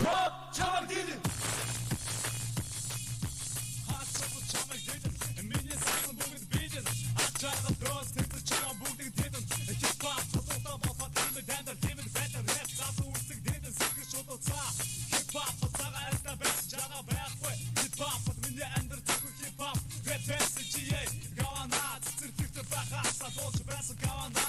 Чамаг дидэн хасаа чамаг дидэн миний сайн бүгд бидэн ачаага дрос тэр чамаг бүгд дидэн хипхоп тотоо бафат дэмэ дандер дэмэ бэтэр рэп цаасаа үсэг дидэн сэгэр шодоцаа хипхоп цаага алта бэс жага байхгүй хипхоп миний андер төгөх хипхоп рэп бэс чие гавана цэртэгтэ бахаса доош бэс гавана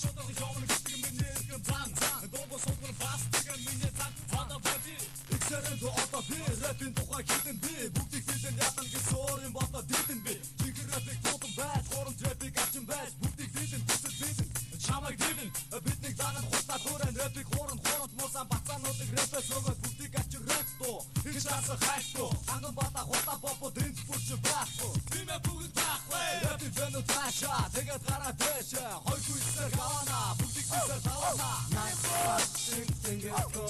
шодоо жомны гитэг миний иргэн зан дого содгор бас тэгэн миний зан хада боди Эксэрэнто одоо би рэпин тухай хитэн би бүгдийг дидэн ятан гэсэн өөрийн бодоо дидэн би чигэр рэпик тотон байж хорон рэпик авчин байж бүгдийг дидэн бүсэл дидэн чамаг дидэн биднийг дагаад хутаа хүрэн рэпик хорон хоронт муусан бацаануудыг рэпэс өгөөд бүгдийг авчин рэпто хич аса хайто анган бата хутаа попо дринц фурч байхгүй бимэ бүгд байхгүй рэпик вэно таша тэгээд гараа дэшэ хойгүй сэр гавана бүгдийг бисэр тавана найс тэнгэрто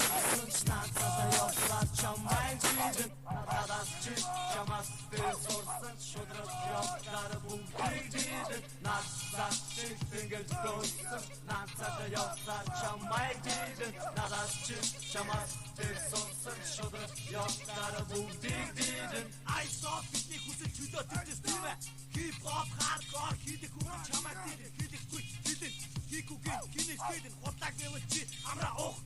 снацата ёсла чамай дидэн надаас чи чамаас дэсорсан шодрос ёстар бүгдийг дидэн надаас чи тэнгэрто снацата ёсла чамай дидэн надаас чи чамаас дэсорсан шодрос ёстар бүгдийг дидэн I saw бидний хүсэл чөлөө тэгдэс тийм ээ хип хоп хардкор хийх хүн чамайг дидэн хийхгүй дидэн хийгүйгээр гинэс дидэн хутлаг нэвэл чи амра ох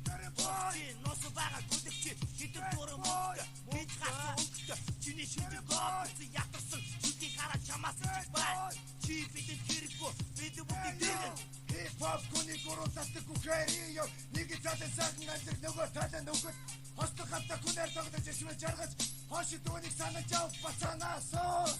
чи нос бага гүдэх чи хитэн дөрөв мөнгө гэж гацсан өнгөтэй чиний шилдэг гоц ятарсан чүдий хараа чамаас бай чи бидэн хэрэггүй бид бүгд дидэн хип хоп күний гурав татдаг үхэрийо нэг талын сайхан амжилт нөгөө талын нөгөөд хостох хатта күнээр тогтож ичмэ жаргаж хоши дүүнийг санаж ав бацанаасоос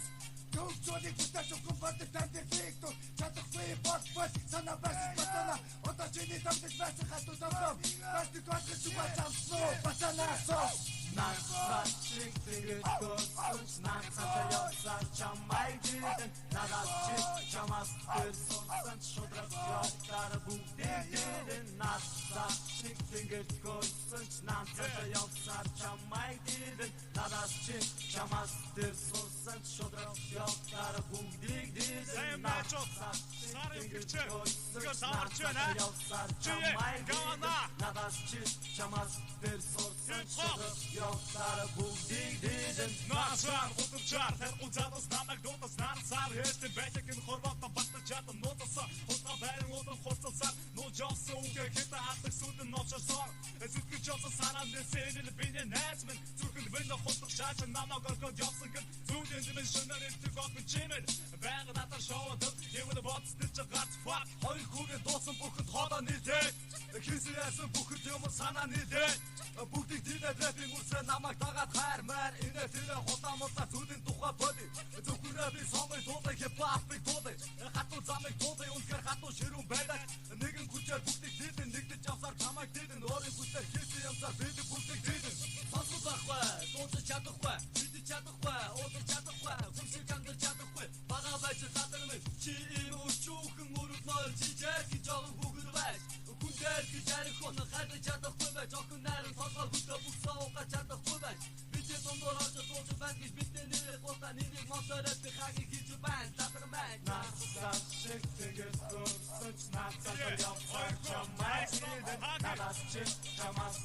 Төвчөний бүтэж өгөн бадаг тандэр фиктор чадахгүй бот санаа байсан бацана одоо чиний тавтаж байсан хатуу тавтав бадаг гоцгож бацаасоо бацанаасоос Насаа чиг тэгэтгөөс насаа ёсаа чамай дидэн надаас чи чамаас төрсөн шодрос ёстар бүгдийг дидэн насаа чиг тэгэтгөөс насаа ёсаа чамай дидэн надаас чи чамаас төрсөн шодрос ёстар бүгдийг дидэн насаа чиг тэгэтгөөс насаа ёсаа чамай дидэн надаас чи чамаас төрсөн шодрос Ёсар бүгдийг дидэн Насаар утарчаар тэр унцадас намайг дутас нарсаар хэстэн байтагын хорвоотон батар чадан нутасаа Хутга байрын удан хуцалсаар нуу жавсан үгээ хэта хатдаг сүдэн ночорсоор Зүтгэж явсан санаан дэсэнэл биний найзмэн Зүрхэнд бэнэ хутгах шаачан намайг орхоод явсан гэн Зүудэн дэмэн шөнөр ирдэг огын чимэн Байга натар шоудаг Евэдэ боцтэж гац фак Хоёр хүүгээ дуусан бүхэнд хоодоо нэлдээд Хинсэн яасан бүхэнд юм санаа нэлдээд Бүгдийг дидээд рэпинг үсрээ намайг дагаад хайр маар Инэ тэрэ хутаа мутаа зүудын тухай боди Зүгүрээ би сомыг туудай хипхопыг туудай Хатуу замыг туудай үнэхээр хатуу ширүүн байдаг Нэгэн хүчээр бүгдийг дидэн нэгдэж явсаар чамайг дидэн Өөрийн хүчээр хийсэн юмсаар бидэг бүгдийг дидэн Сонсож байхгүй, дуусаж чадахгүй, бидэж чадахгүй, уудаж чадахгүй Хүмшиг амдаж чадахгүй, бага байж хатар минь Чи ийм өчүүхэн өрөв ноёр жижиг гэж огон бүгд байж Хүндээр гэж арих хүн хайдаж чадахгүй байж Охин найран толгой хөдөө бүх сауга чадахгүй байж Бидний дундуур орж сууж байна гэж бидний нэрээ гутаа Нэрийг монторэд би хагийг хийж байна Татар байна Насаа шиг тэгээс дөрсөж Насаа явсаар чамайг дидэн Надаас чи чамаас